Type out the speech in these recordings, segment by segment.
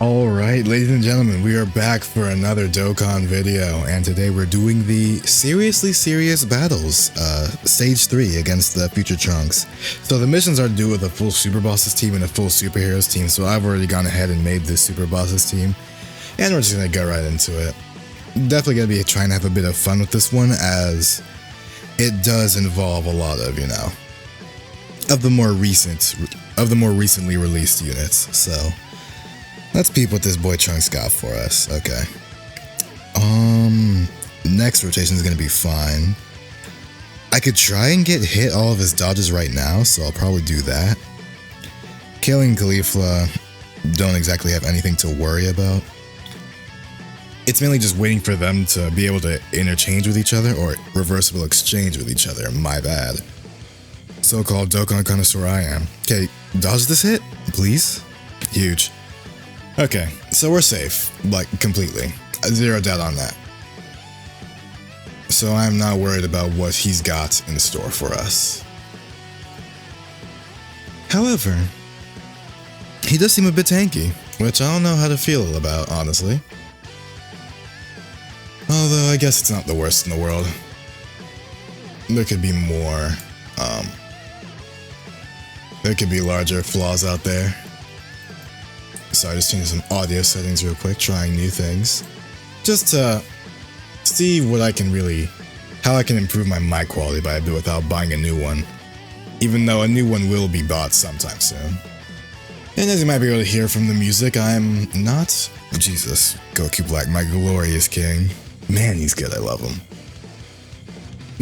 Alright, ladies and gentlemen, we are back for another Dokkan video, and today we're doing the Seriously Serious Battles, Stage 3 against the future Trunks. So the missions are due with a full Super Bosses team and a full Superheroes team, so I've already gone ahead and made this Super Bosses team, and we're just gonna get right into it. Definitely gonna be trying to have a bit of fun with this one, as it does involve a lot of, of the more recently released units, so let's peep what this boy Trunks got for us. Okay. Next rotation is gonna be fine. I could try and hit all of his dodges right now, so I'll probably do that. Killing Caulifla, don't exactly have anything to worry about. It's mainly just waiting for them to be able to interchange with each other, or reversible exchange with each other, my bad. So-called Dokkan connoisseur I am. Okay, dodge this hit, please. Huge. Okay, so we're safe, like, completely. Zero doubt on that. So I'm not worried about what he's got in store for us. However, he does seem a bit tanky, which I don't know how to feel about, honestly. Although, I guess it's not the worst in the world. There could be more, there could be larger flaws out there. Sorry, just changing some audio settings real quick, trying new things. Just to see what I can how I can improve my mic quality by a bit without buying a new one. Even though a new one will be bought sometime soon. And as you might be able to hear from the music, I'm not... Jesus, Goku Black, my glorious king. Man, he's good, I love him.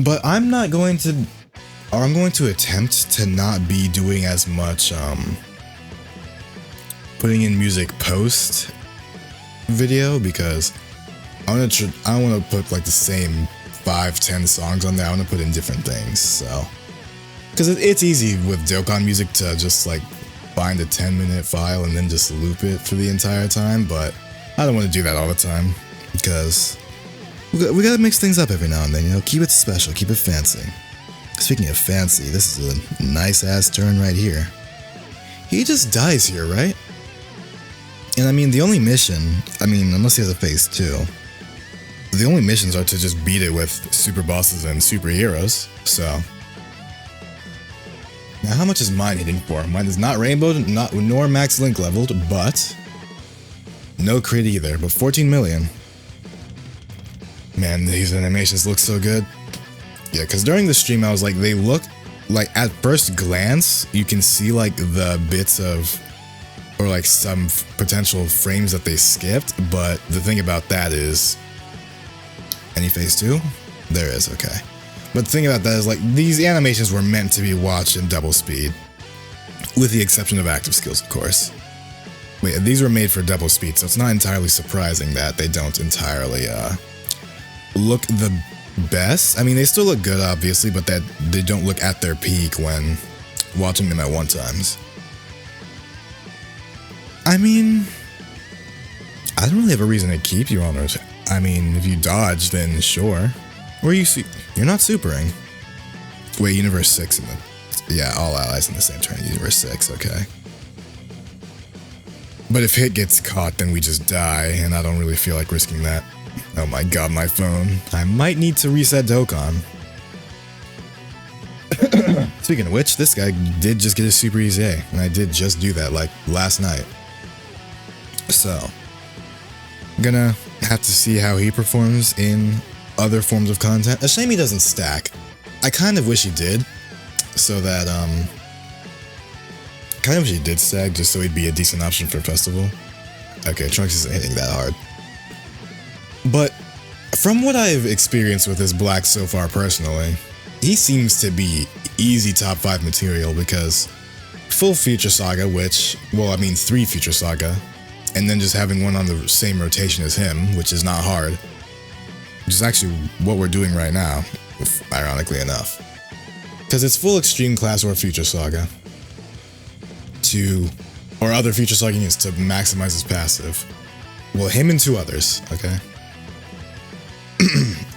But I'm not going to... Or I'm going to attempt to not be doing as much, putting in music post video, because I don't want to put like the same 5-10 songs on there. I want to put in different things, so because it's easy with Dokkan music to just like find a 10-minute file and then just loop it for the entire time, but I don't want to do that all the time, because we gotta mix things up every now and then, keep it special, keep it fancy. Speaking of fancy, this is a nice ass turn right here. He just dies here, right? And I mean, the only mission, unless he has a phase 2, the only missions are to just beat it with super bosses and superheroes, so. Now, how much is mine hitting for? Mine is not rainbow, nor max link leveled, but no crit either, but 14 million. Man, these animations look so good. Yeah, because during the stream, I was like, they look like, at first glance, you can see like the bits of, or like some potential frames that they skipped, but the thing about that is, any phase 2? There is, okay. But the thing about that is like, these animations were meant to be watched in double speed, with the exception of active skills, of course. Wait, these were made for double speed, so it's not entirely surprising that they don't entirely, look the best. They still look good, obviously, but that they don't look at their peak when watching them at one times. I don't really have a reason to keep you on those. If you dodge, then sure. Or you're not supering. Wait, Universe 6 in the... Yeah, all allies in the same turn, Universe 6, okay. But if hit gets caught, then we just die, and I don't really feel like risking that. Oh my god, my phone. I might need to reset Dokkan. Speaking of which, this guy did just get a Super Easy A, and I did just do that, like, last night. So, I'm gonna have to see how he performs in other forms of content. A shame he doesn't stack. I kind of wish he did, so that, kind of wish he did stack, just so he'd be a decent option for Festival. Okay, Trunks isn't hitting that hard. But, from what I've experienced with his Black so far personally, he seems to be easy top 5 material, because full Future Saga, which, 3 Future Saga, and then just having one on the same rotation as him, which is not hard, which is actually what we're doing right now, ironically enough. Because it's full Extreme Class or Future Saga, or other Future Saga units to maximize his passive. Well, him and 2 others, okay?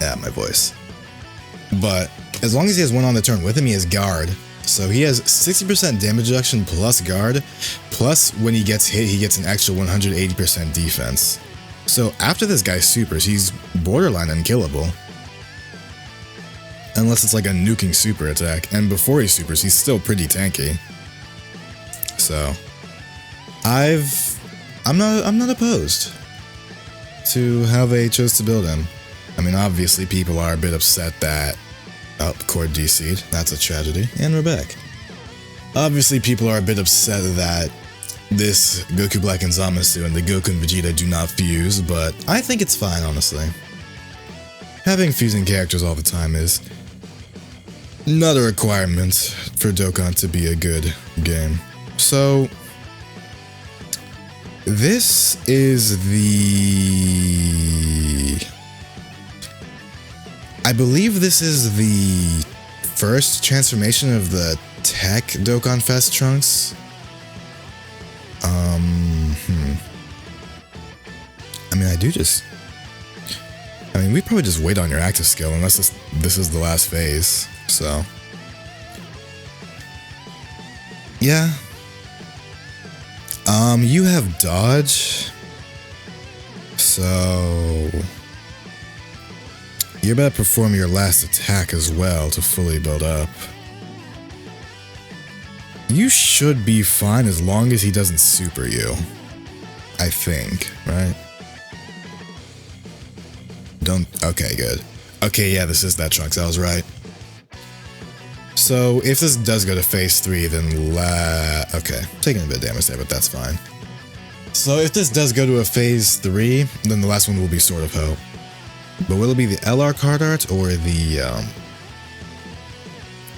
Yeah, my voice. But as long as he has one on the turn with him, he has guard, So he has 60% damage reduction plus guard, plus when he gets hit, he gets an extra 180% defense. So after this guy supers, he's borderline unkillable. Unless it's like a nuking super attack, and before he supers, he's still pretty tanky. So I'm not opposed to how they chose to build him. I mean, obviously people are a bit upset that Cord DC'd. That's a tragedy. And we're back. Obviously people are a bit upset that this Goku Black and Zamasu and the Goku and Vegeta do not fuse, but I think it's fine, honestly. Having fusing characters all the time is not a requirement for Dokkan to be a good game. So this is I believe this is the first transformation of the Tech Dokkan Fest Trunks. I mean, we probably just wait on your active skill unless this is the last phase, so. Yeah. You have dodge. So you're about to perform your last attack as well to fully build up. You should be fine as long as he doesn't super you. I think, right? Okay, good. Okay, yeah, this is that Trunks, I was right. So, if this does go to phase 3, then okay, taking a bit of damage there, but that's fine. So, if this does go to a phase 3, then the last one will be Sword of Hope. But will it be the LR card art or the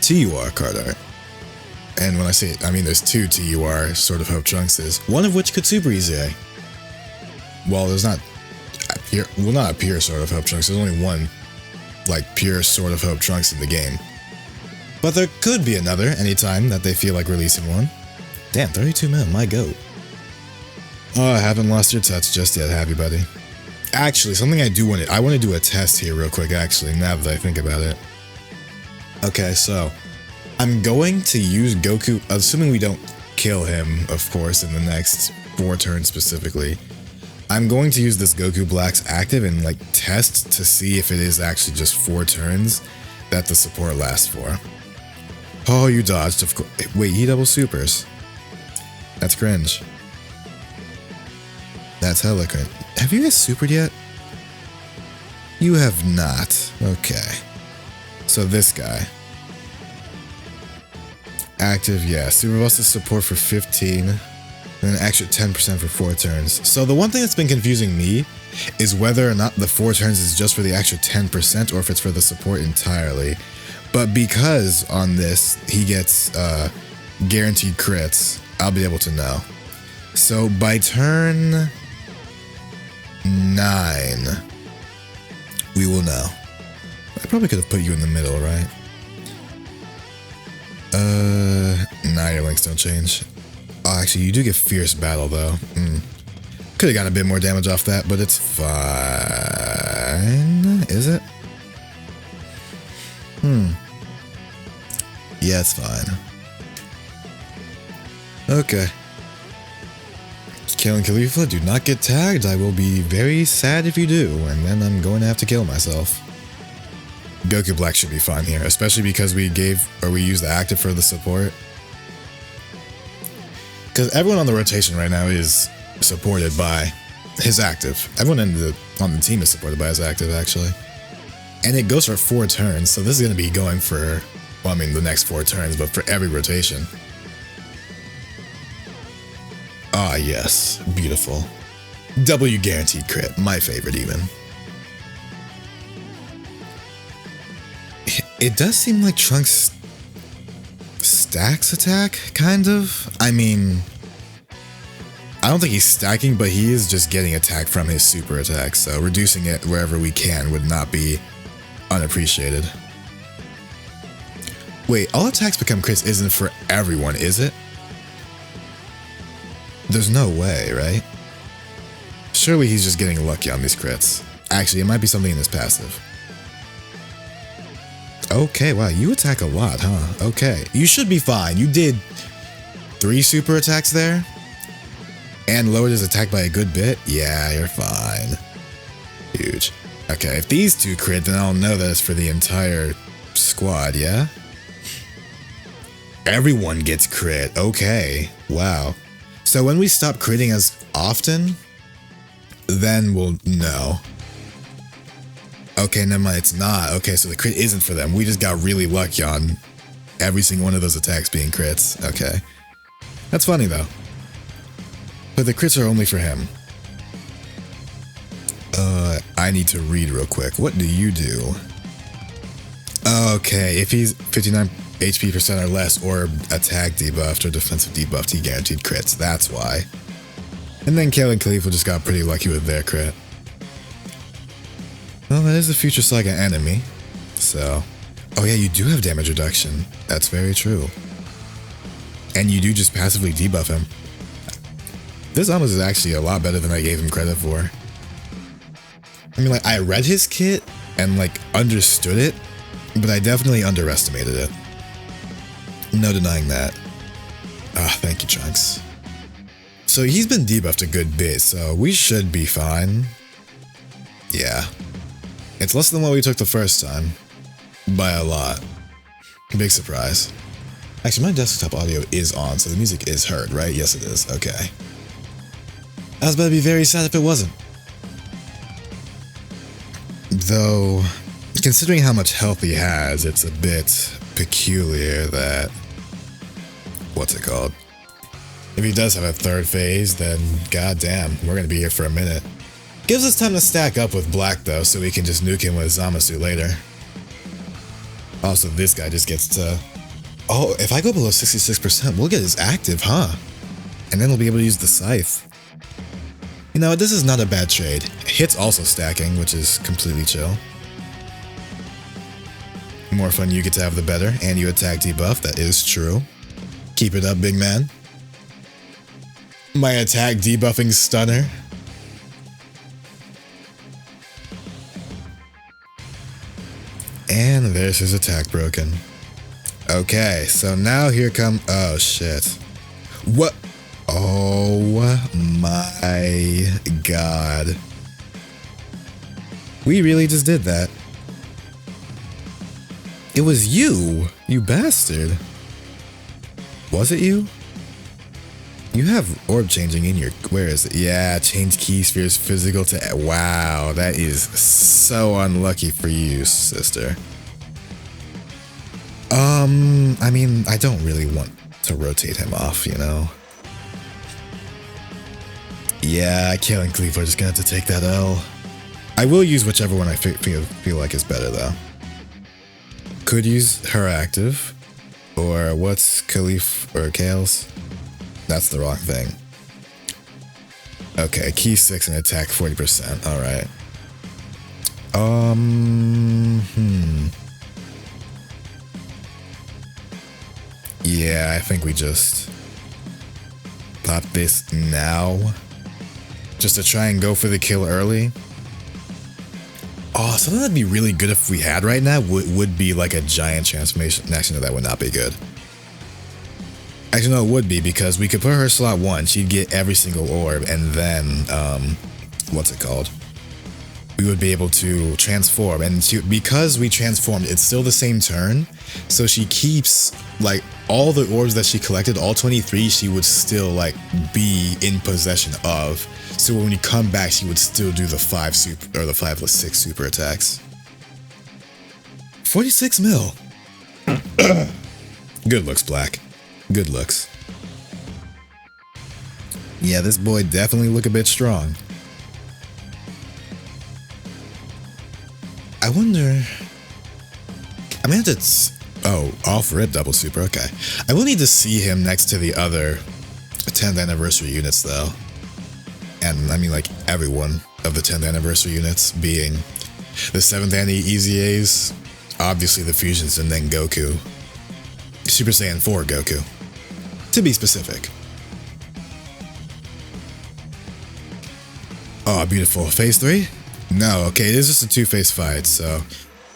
TUR card art? And when I say it, I mean there's two TUR Sword of Hope Trunkses, one of which could super easy. Well, there's not not a pure Sword of Hope Trunks, there's only one, like, pure Sword of Hope Trunks in the game. But there could be another anytime that they feel like releasing one. Damn, 32 mil, my goat. Oh, I haven't lost your touch just yet, have you, buddy? Actually, something I want to do a test here real quick, actually, now that I think about it. Okay, so I'm going to use Goku, assuming we don't kill him, of course, in the next 4 turns specifically. I'm going to use this Goku Black's active and like test to see if it is actually just 4 turns that the support lasts for. Oh, you dodged, of course. Wait, he double supers. That's cringe. That's hella cringe. Have you guys supered yet? You have not. Okay. So this guy. Active, yeah. Super Buster's support for 15. And an extra 10% for 4 turns. So the one thing that's been confusing me is whether or not the 4 turns is just for the extra 10% or if it's for the support entirely. But because on this he gets guaranteed crits, I'll be able to know. So by turn 9, we will know. I probably could have put you in the middle, right? Nah, your links don't change. Oh, actually, you do get Fierce Battle, though. Could have got a bit more damage off that, but it's fine. Is it? Yeah, it's fine. Okay. Kale and Khalifa, do not get tagged. I will be very sad if you do, and then I'm going to have to kill myself. Goku Black should be fine here, especially because we used the active for the support. Because everyone on the rotation right now is supported by his active. Everyone on the team is supported by his active, actually. And it goes for 4 turns, so this is going to be going for, well, I mean, the next 4 turns, but for every rotation. Ah, yes. Beautiful. W guaranteed crit. My favorite, even. It does seem like Trunks stacks attack, kind of. I mean, I don't think he's stacking, but he is just getting attack from his super attack, so reducing it wherever we can would not be unappreciated. Wait, all attacks become crits isn't for everyone, is it? There's no way, right? Surely he's just getting lucky on these crits. Actually, it might be something in his passive. Okay, wow, you attack a lot, huh? Okay, you should be fine. You did 3 super attacks there and lowered his attack by a good bit. Yeah, you're fine. Huge. Okay, if these 2 crit, then I'll know that it's for the entire squad, yeah? Everyone gets crit. Okay, wow. So when we stop critting as often, then we'll know. Okay, never mind, it's not. Okay, so the crit isn't for them. We just got really lucky on every single one of those attacks being crits. Okay. That's funny, though. But the crits are only for him. I need to read real quick. What do you do? Okay, if he's 59 HP percent or less, or attack debuffed or defensive debuffed, he guaranteed crits. That's why. And then Kale and Khalifa just got pretty lucky with their crit. Well, that is the future Saga enemy. So, oh yeah, you do have damage reduction. That's very true. And you do just passively debuff him. This almost is actually a lot better than I gave him credit for. I mean, like, I read his kit and, like, understood it, but I definitely underestimated it. No denying that. Ah, thank you, Trunks. So he's been debuffed a good bit, so we should be fine. Yeah. It's less than what we took the first time. By a lot. Big surprise. Actually, my desktop audio is on, so the music is heard, right? Yes, it is. Okay. I was about to be very sad if it wasn't. Though, considering how much health he has, it's a bit peculiar that... What's it called? If he does have a 3rd phase, then goddamn, we're gonna be here for a minute. Gives us time to stack up with Black, though, so we can just nuke him with Zamasu later. Also, this guy just gets to... Oh, if I go below 66%, we'll get his active, huh? And then we'll be able to use the Scythe. You know, this is not a bad trade. Hits also stacking, which is completely chill. The more fun you get to have, the better. And you attack debuff, that is true. Keep it up, big man. My attack debuffing stunner. And there's his attack broken. Okay, so now here come... Oh, shit. What? Oh my god. We really just did that. It was you, you bastard. Was it you? You have orb changing in your... Where is it? Yeah, change key spheres physical to... Wow, that is so unlucky for you, sister. I mean, I don't really want to rotate him off, you know? Yeah, Kale and Cleave are just gonna have to take that L. I will use whichever one I feel like is better, though. Could use her active. Or what's Khalif or Kale's? That's the wrong thing. Okay, key 6 and attack 40%. Alright. Yeah, I think we just pop this now. Just to try and go for the kill early. Oh, something that'd be really good if we had right now would be like a giant transformation. Actually, no, that would not be good. Actually, no, it would be, because we could put her slot 1. She'd get every single orb, and then, what's it called? We would be able to transform, and because we transformed, it's still the same turn, so she keeps, like, all the orbs that she collected, all 23, she would still, like, be in possession of. So when we come back, she would still do the 5 super, or the 5 plus 6 super attacks. 46 mil. Good looks, Black. Good looks. Yeah, this boy definitely look a bit strong. I wonder... I mean, it's... Oh, off rip double super, okay. I will need to see him next to the other 10th anniversary units, though. And, I mean, like, every one of the 10th anniversary units, being the 7th Annie EZAs, obviously the fusions, and then Goku. Super Saiyan 4 Goku, to be specific. Oh, beautiful. Phase 3? No, okay, it is just a 2-phase fight, so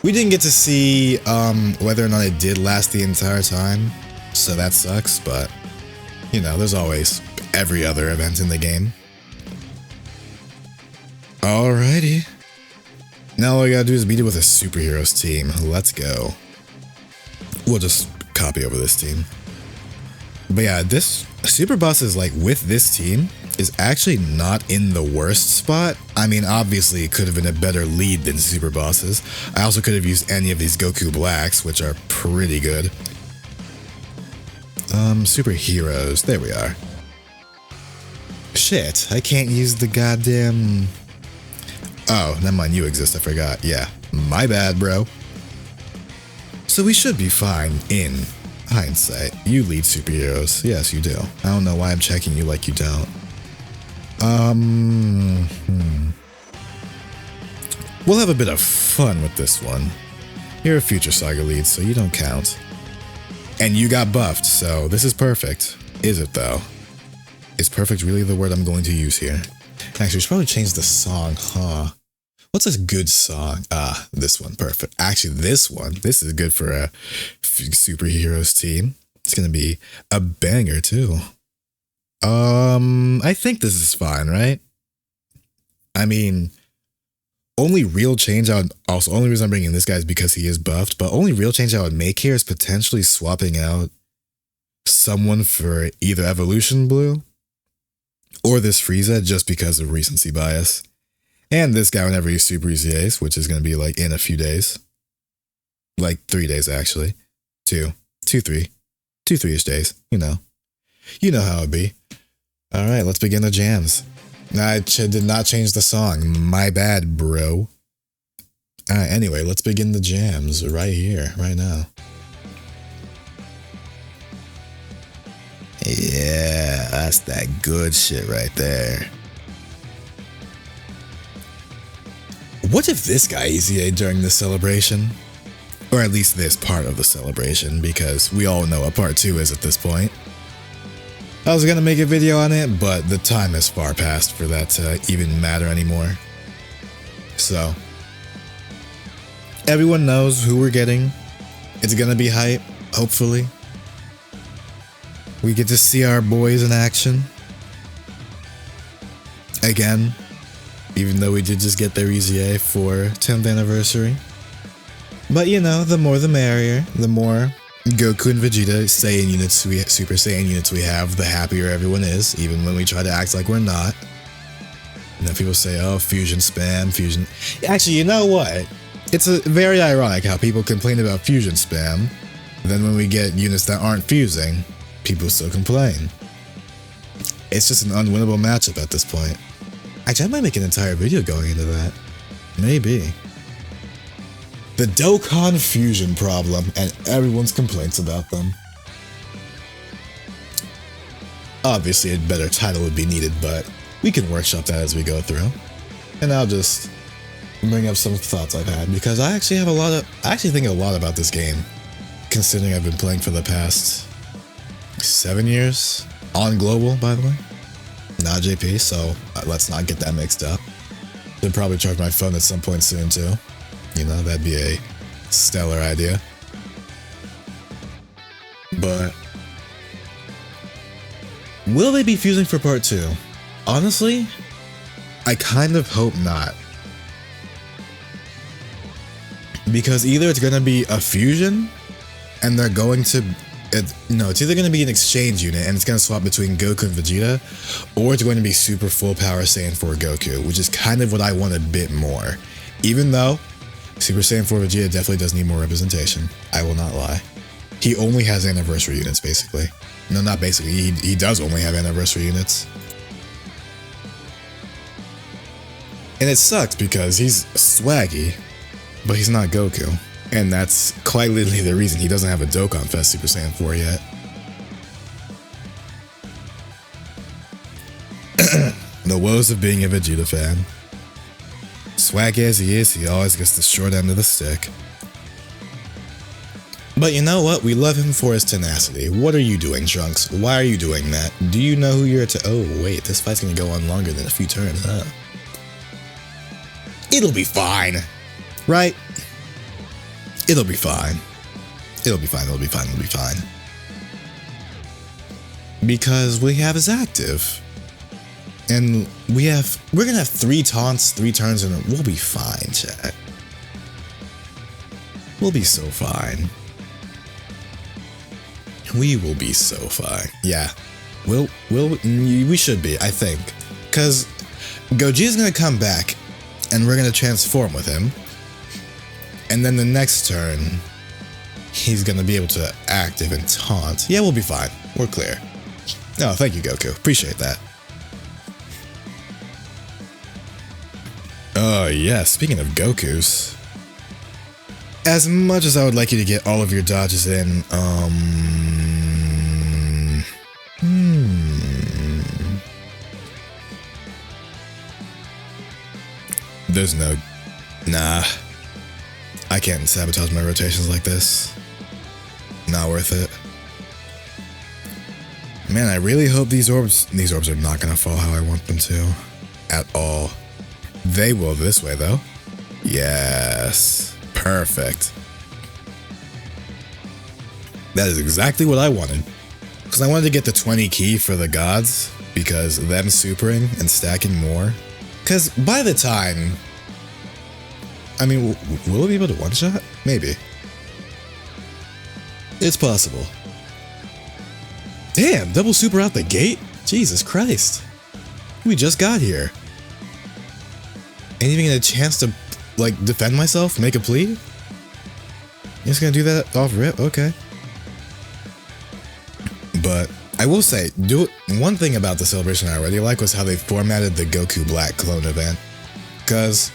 We didn't get to see whether or not it did last the entire time, so that sucks, but you know, there's always every other event in the game. Alrighty. Now all we gotta do is beat it with a superheroes team. Let's go. We'll just copy over this team. But yeah, this super boss is like with this team is actually not in the worst spot. I mean, obviously it could have been a better lead than super bosses. I also could have used any of these Goku Blacks, which are pretty good. Superheroes, there we are. Shit, I can't use the goddamn... Oh, never mind, you exist, I forgot. Yeah, my bad, bro. So we should be fine in hindsight. You lead superheroes. Yes, you do. I don't know why I'm checking you like you don't. We'll have a bit of fun with this one. You're a Future Saga lead, so you don't count. And you got buffed, so this is perfect. Is it, though? Is perfect really the word I'm going to use here? Actually, we should probably change the song, huh? What's a good song? This one, perfect. Actually, this is good for a superheroes team. It's gonna be a banger, too. I think this is fine, right? I mean, only real change I would, also, only reason I'm bringing this guy is because he is buffed, but only real change I would make here is potentially swapping out someone for either Evolution Blue or this Frieza just because of recency bias. And this guy whenever he's Super Easy Ace, which is going to be like in a few days. Like 3 days, actually. 3-ish days, you know. You know how it be. Alright, let's begin the jams. I did not change the song. My bad, bro. Alright, anyway, let's begin the jams right here, right now. Yeah, that's that good shit right there. What if this guy EZA'd during this celebration? Or at least this part of the celebration, because we all know what part 2 is at this point. I was gonna make a video on it, but the time has far passed for that to even matter anymore. So, everyone knows who we're getting. It's gonna be hype, hopefully. We get to see our boys in action. Again, even though we did just get their EZA for 10th anniversary. But you know, the more the merrier. The more Goku and Vegeta Saiyan units Super Saiyan units we have, the happier everyone is, even when we try to act like we're not. And then people say, oh, fusion spam, fusion... Actually, you know what? It's very ironic how people complain about fusion spam, then when we get units that aren't fusing, people still complain. It's just an unwinnable matchup at this point. Actually, I might make an entire video going into that. Maybe. The Dokkan fusion problem and everyone's complaints about them. Obviously, a better title would be needed, but we can workshop that as we go through. And I'll just bring up some thoughts I've had, because I actually think a lot about this game, considering I've been playing for the past 7 years on global, by the way. Not JP, so let's not get that mixed up. They'll probably charge my phone at some point soon too. You know, that'd be a stellar idea. But will they be fusing for part 2? Honestly, I kind of hope not. Because either it's gonna be a fusion and they're going to it's either going to be an exchange unit and it's going to swap between Goku and Vegeta, or it's going to be super full power Saiyan 4 Goku, which is kind of what I want a bit more. Even though Super Saiyan 4 Vegeta definitely does need more representation. I will not lie. He only has anniversary units, basically. No, not basically. He does only have anniversary units. And it sucks because he's swaggy, but he's not Goku. And that's quite literally the reason he doesn't have a Dokkan Fest Super Saiyan 4 yet. The woes of being a Vegeta fan. Swaggy as he is, he always gets the short end of the stick. But you know what? We love him for his tenacity. What are you doing, Trunks? Why are you doing that? Do you know who you're to- Oh, wait, this fight's gonna go on longer than a few turns, huh? It'll be fine. Right? It'll be fine. It'll be fine, it'll be fine, it'll be fine. Because we have his active. And we're gonna have 3 taunts, 3 turns, and we'll be fine, chat. We'll be so fine. We will be so fine. Yeah. We should be, I think. Because Goji's gonna come back, and we're gonna transform with him. And then the next turn, he's gonna be able to active and taunt. Yeah, we'll be fine. We're clear. Oh, thank you, Goku. Appreciate that. Oh, yeah, speaking of Gokus. As much as I would like you to get all of your dodges in, there's no... Nah. I can't sabotage my rotations like this. Not worth it. Man, I really hope these orbs are not gonna fall how I want them to. At all. They will this way, though. Yes. Perfect. That is exactly what I wanted. Because I wanted to get the 20 key for the gods, because them supering and stacking more. Because by the time... I mean, will it be able to one-shot? Maybe. It's possible. Damn, double super out the gate? Jesus Christ. We just got here. Ain't even get a chance to, like, defend myself? Make a plea? You're just gonna do that off rip? Okay. But I will say, one thing about the celebration I already like was how they formatted the Goku Black clone event. Because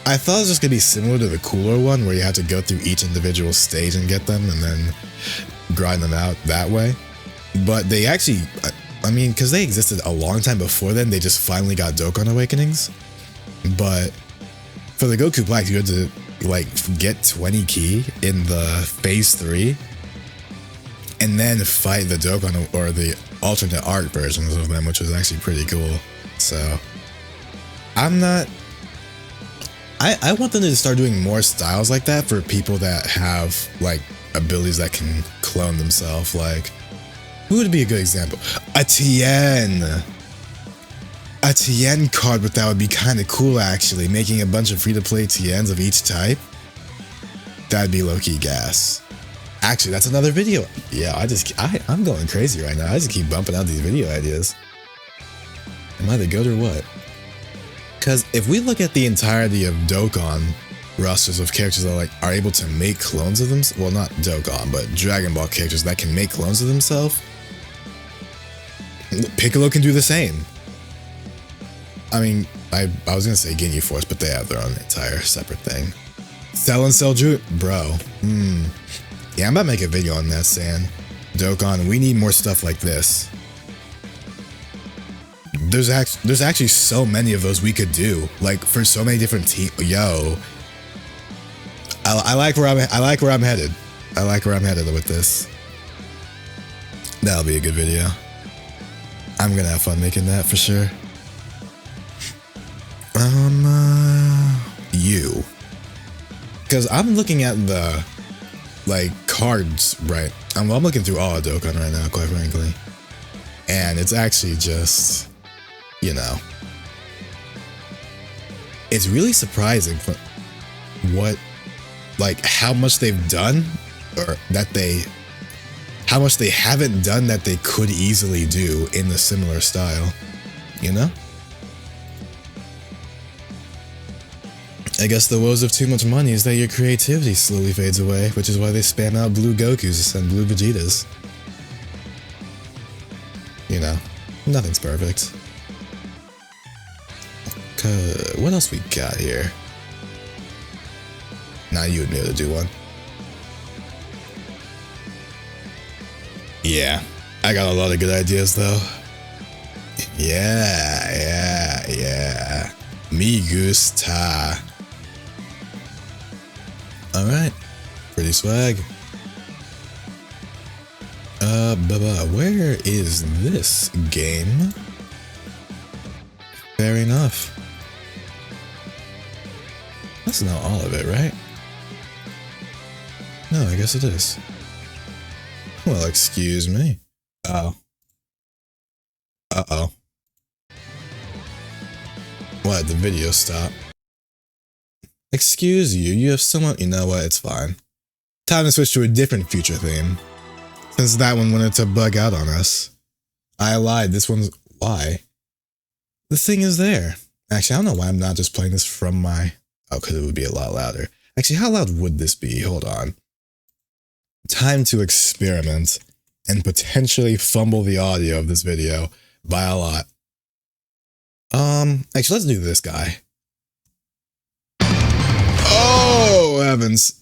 I thought it was just gonna be similar to the cooler one where you have to go through each individual stage and get them and then grind them out that way. But they actually, I mean, because they existed a long time before then, they just finally got Dokkan Awakenings. But for the Goku Black, you had to, like, get 20 key in the phase 3 and then fight the Dokkan or the alternate art versions of them, which was actually pretty cool. So I'm not... I want them to start doing more styles like that for people that have, like, abilities that can clone themselves. Like, who would be a good example? A Tien! A Tien card with that would be kind of cool, actually. Making a bunch of free-to-play Tiens of each type. That'd be low-key gas. Actually, that's another video. Yeah, I'm going crazy right now. I just keep bumping out these video ideas. Am I the goat or what? Because if we look at the entirety of Dokkan rosters of characters that are able to make clones of themselves, well, not Dokkan, but Dragon Ball characters that can make clones of themselves, Piccolo can do the same. I mean, I was gonna say Ginyu Force, but they have their own entire separate thing. Cell and Cell Drew, bro. Yeah, I'm about to make a video on that, San. Dokkan, we need more stuff like this. There's actually so many of those we could do, like for so many different teams. Yo, I like where I'm headed. I like where I'm headed with this. That'll be a good video. I'm gonna have fun making that for sure. You, because I'm looking at the cards, right? I'm looking through all of Dokkan right now, quite frankly, and it's actually just. You know, it's really surprising how much they've done, or how much they haven't done that they could easily do in the similar style, you know? I guess the woes of too much money is that your creativity slowly fades away, which is why they spam out blue Gokus and blue Vegetas. You know, nothing's perfect. What else we got here? Nah, you would be able to do one. Yeah, I got a lot of good ideas though. Yeah. Me gusta. Alright, pretty swag. Where is this game? Fair enough. That's not all of it, right? No, I guess it is. Well, excuse me. Uh-oh. Uh-oh. What, the video stopped? Excuse you, you have someone— you know what, it's fine. Time to switch to a different future theme. Since that one wanted to bug out on us. I lied, this one's— why? The thing is there. Actually, I don't know why I'm not just playing this from my— oh, because it would be a lot louder. Actually, how loud would this be? Hold on. Time to experiment and potentially fumble the audio of this video by a lot. Actually, let's do this guy. Oh, heavens.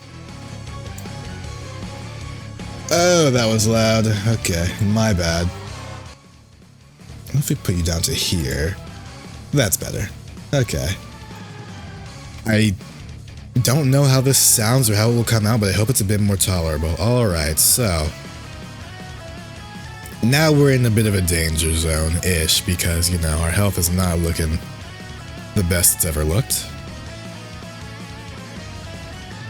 Oh, that was loud. Okay, my bad. What if we put you down to here? That's better. Okay. I don't know how this sounds or how it will come out, but I hope it's a bit more tolerable. Alright, so now we're in a bit of a danger zone-ish because, you know, our health is not looking the best it's ever looked.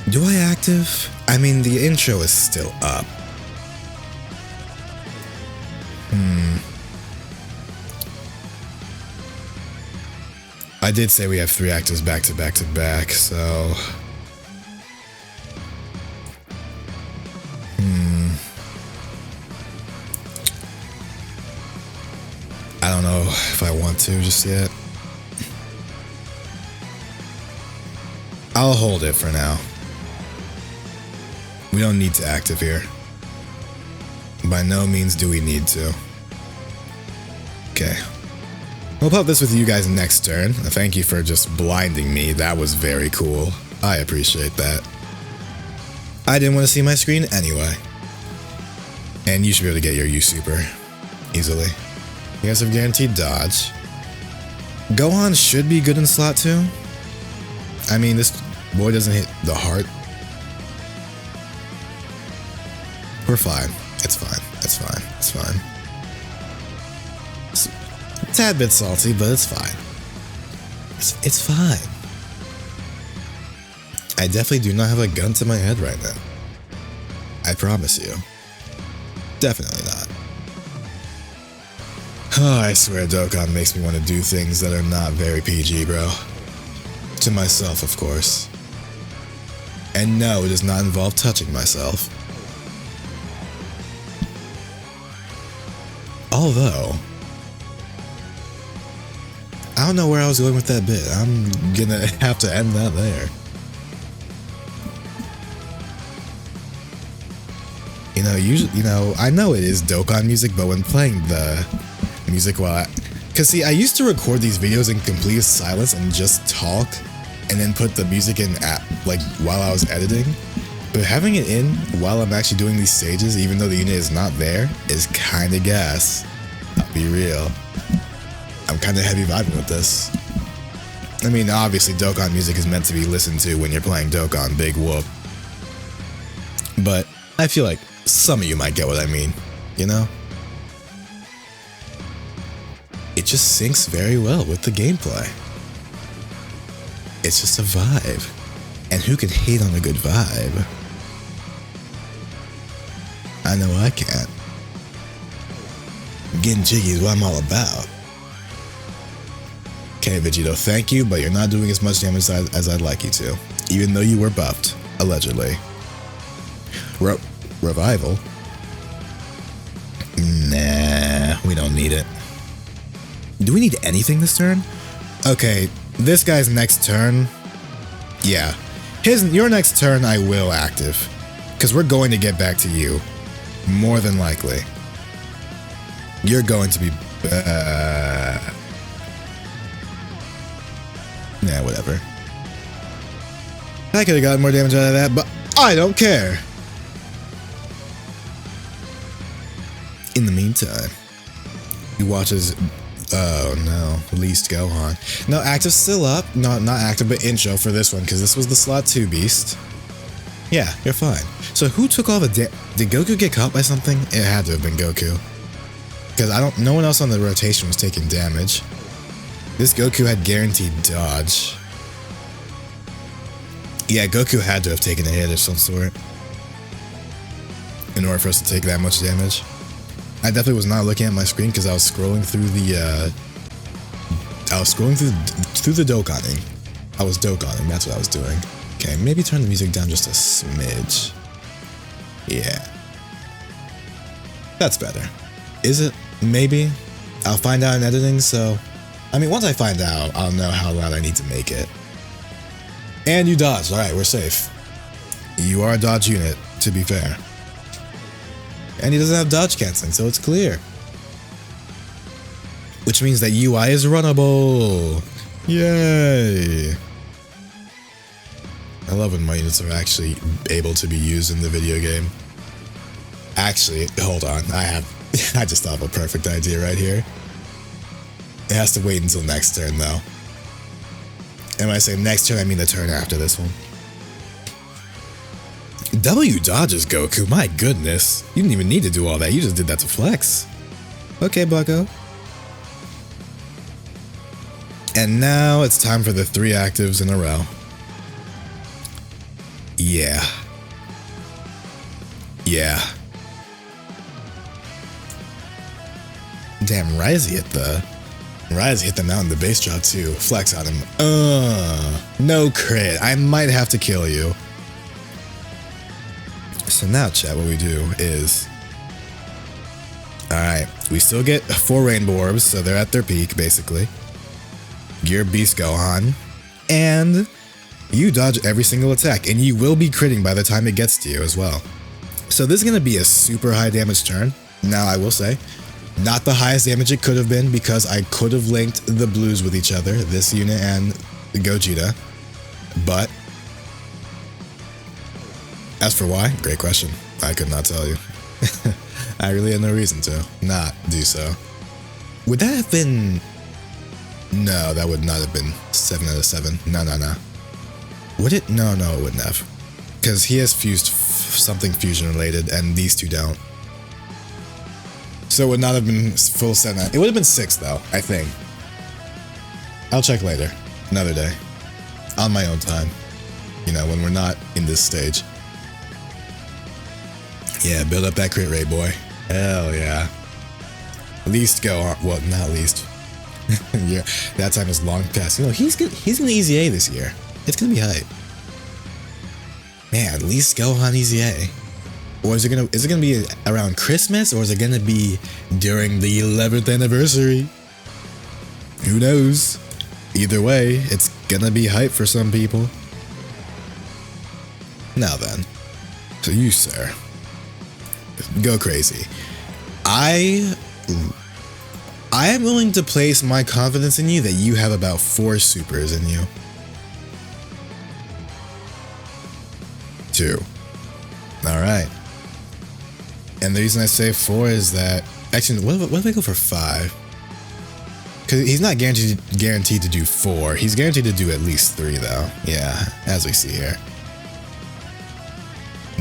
Do I active? I mean, the intro is still up. I did say we have 3 actives back to back to back, so I don't know if I want to just yet. I'll hold it for now. We don't need to active here. By no means do we need to. Okay. We'll pop this with you guys next turn. Thank you for just blinding me. That was very cool. I appreciate that. I didn't want to see my screen anyway. And you should be able to get your U super easily. You guys have guaranteed dodge. Gohan should be good in slot 2. I mean, this boy doesn't hit the heart. We're fine. It's fine. It's fine. It's fine. It's a tad bit salty, but it's fine. It's fine. I definitely do not have a gun to my head right now. I promise you. Definitely not. Oh, I swear Dokkan makes me want to do things that are not very PG, bro. To myself, of course. And no, it does not involve touching myself. Although, I don't know where I was going with that bit. I'm gonna have to end that there. You know, usually, you know, I know it is Dokkan music, but when playing the music while cause see, I used to record these videos in complete silence and just talk, and then put the music in like while I was editing. But having it in while I'm actually doing these stages, even though the unit is not there, is kind of gas. I'll be real. I'm kind of heavy vibing with this. I mean, obviously Dokkan music is meant to be listened to when you're playing Dokkan, big whoop. But I feel like some of you might get what I mean, you know? It just syncs very well with the gameplay. It's just a vibe. And who can hate on a good vibe? I know I can't. Getting jiggy is what I'm all about. Okay, Vegito, thank you, but you're not doing as much damage as I'd like you to. Even though you were buffed, allegedly. Revival? Nah, we don't need it. Do we need anything this turn? Okay, this guy's next turn. Yeah. Your next turn I will active. Because we're going to get back to you. More than likely. You're going to be... Nah, whatever. I could have gotten more damage out of that, but I don't care. In the meantime, he watches... Oh no, least Gohan. No, active's still up. No, not active, but intro for this one, because this was the slot 2 beast. Yeah, you're fine. So who took all the did Goku get caught by something? It had to have been Goku. Because no one else on the rotation was taking damage. This Goku had guaranteed dodge. Yeah, Goku had to have taken a hit of some sort. in order for us to take that much damage. I definitely was not looking at my screen because I was scrolling through the through the Dokkaning. I was Dokkaning, that's what I was doing. Okay, maybe turn the music down just a smidge. Yeah. That's better. Is it? Maybe. I'll find out in editing, so... I mean, once I find out, I'll know how loud I need to make it. And you dodged. Alright, we're safe. You are a dodge unit, to be fair. And he doesn't have dodge canceling, so it's clear. Which means that UI is runnable. Yay! I love when my units are actually able to be used in the video game. Actually, hold on. I just thought of a perfect idea right here. It has to wait until next turn, though. And when I say next turn, I mean the turn after this one. W dodges Goku, my goodness. You didn't even need to do all that, you just did that to flex. Okay, bucko. And now it's time for the 3 actives in a row. Yeah. Yeah. Damn, Ryze hit the mountain, the base drop too. Flex on him. No crit. I might have to kill you. So now, chat, what we do is... Alright, we still get 4 rainbow orbs, so they're at their peak, basically. Gear Beast Gohan. And you dodge every single attack, and you will be critting by the time it gets to you as well. So this is going to be a super high damage turn. Now, I will say, not the highest damage it could have been because I could have linked the blues with each other, this unit and Gogeta. But as for why, great question. I could not tell you. I really had no reason to not do so. Would that have been... No, that would not have been 7 out of 7. No. Would it? No, it wouldn't have. Because he has fused something fusion related and these two don't. So it would not have been full 7. It would have been 6 though, I think. I'll check later. Another day. On my own time. You know, when we're not in this stage. Yeah, build up that crit rate, boy. Hell yeah. Least go on. Well, not least. Yeah, that time is long past. You know, he's gonna easy A this year. It's gonna be hype. Man, at least Gohan easy A. Or is it gonna be around Christmas, or is it gonna be during the 11th anniversary? Who knows? Either way, it's gonna be hype for some people. Now then, so you, sir, go crazy. I am willing to place my confidence in you that you have about 4 supers in you. 2. Alright. And the reason I say 4 is that... Actually, what if I go for 5? Because he's not guaranteed to do 4. He's guaranteed to do at least 3, though. Yeah, as we see here.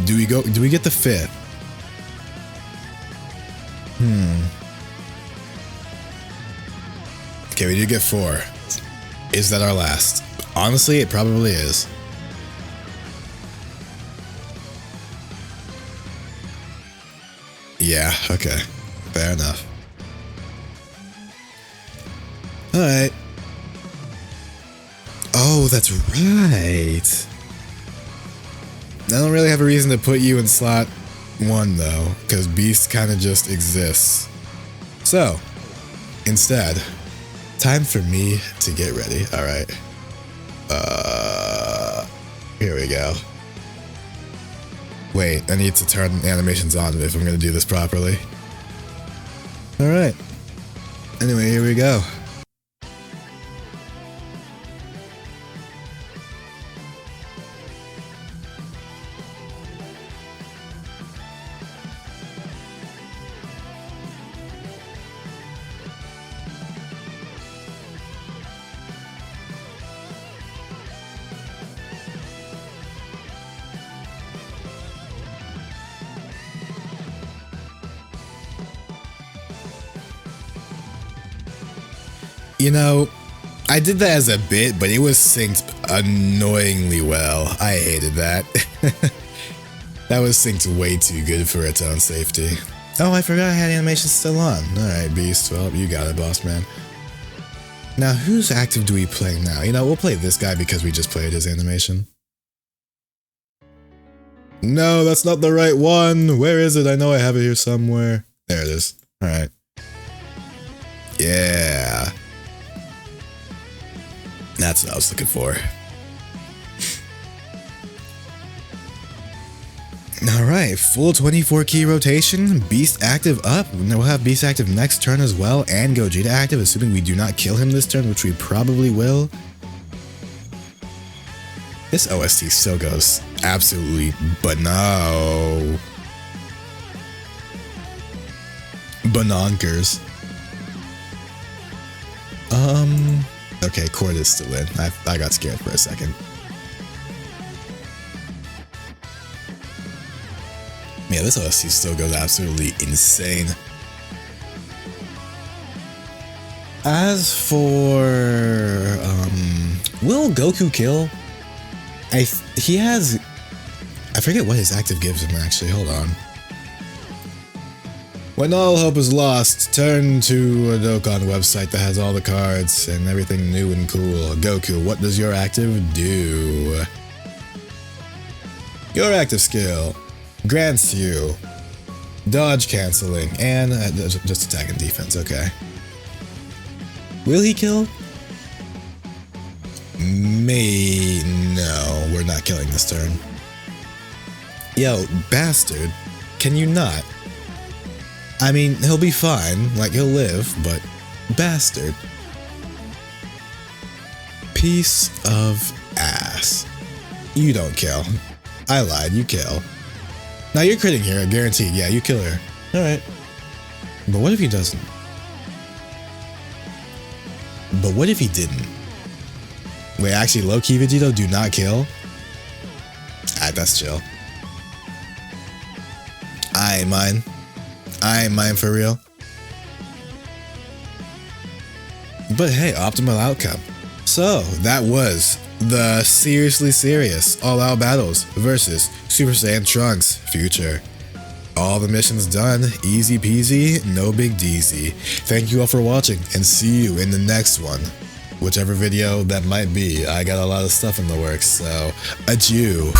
Do we get the 5th? Okay, we did get 4. Is that our last? Honestly, it probably is. Yeah, okay. Fair enough. Alright. Oh, that's right. I don't really have a reason to put you in slot 1, though, because Beast kind of just exists. So, instead, time for me to get ready. Alright. Here we go. Wait, I need to turn animations on if I'm going to do this properly. Alright. Anyway, here we go. You know, I did that as a bit, but it was synced annoyingly well. I hated that. That was synced way too good for its own safety. Oh, I forgot I had animation still on. Alright, Beast. Well, you got it, boss man. Now, whose active do we play now? You know, we'll play this guy because we just played his animation. No, that's not the right one. Where is it? I know I have it here somewhere. There it is. Alright. Yeah. That's what I was looking for. Alright, full 24 key rotation, Beast active up, we'll have Beast active next turn as well, and Gogeta active, assuming we do not kill him this turn, which we probably will. This OST still goes absolutely banonkers. Okay, Cord is still in. I got scared for a second. Yeah, this OST still goes absolutely insane. As for will Goku kill? I forget what his active gives him actually. Hold on. When all hope is lost, turn to a Dokkan website that has all the cards and everything new and cool. Goku, what does your active do? Your active skill grants you dodge canceling and just attack and defense. Okay. Will he kill? No, we're not killing this turn. Yo, bastard, can you not? I mean, he'll be fine, like he'll live, but bastard. Piece of ass. You don't kill. I lied, you kill. Now you're critting here, guaranteed. Yeah, you kill her. Alright. But what if he doesn't? But what if he didn't? Wait, actually, low-key Vegito, do not kill? Alright, that's chill. I ain't mine. I ain't mine for real. But hey, optimal outcome. So, that was the Seriously Serious All-Out Battles versus Super Saiyan Trunks Future. All the missions done, easy peasy, no big deezy. Thank you all for watching, and see you in the next one. Whichever video that might be, I got a lot of stuff in the works, so adieu.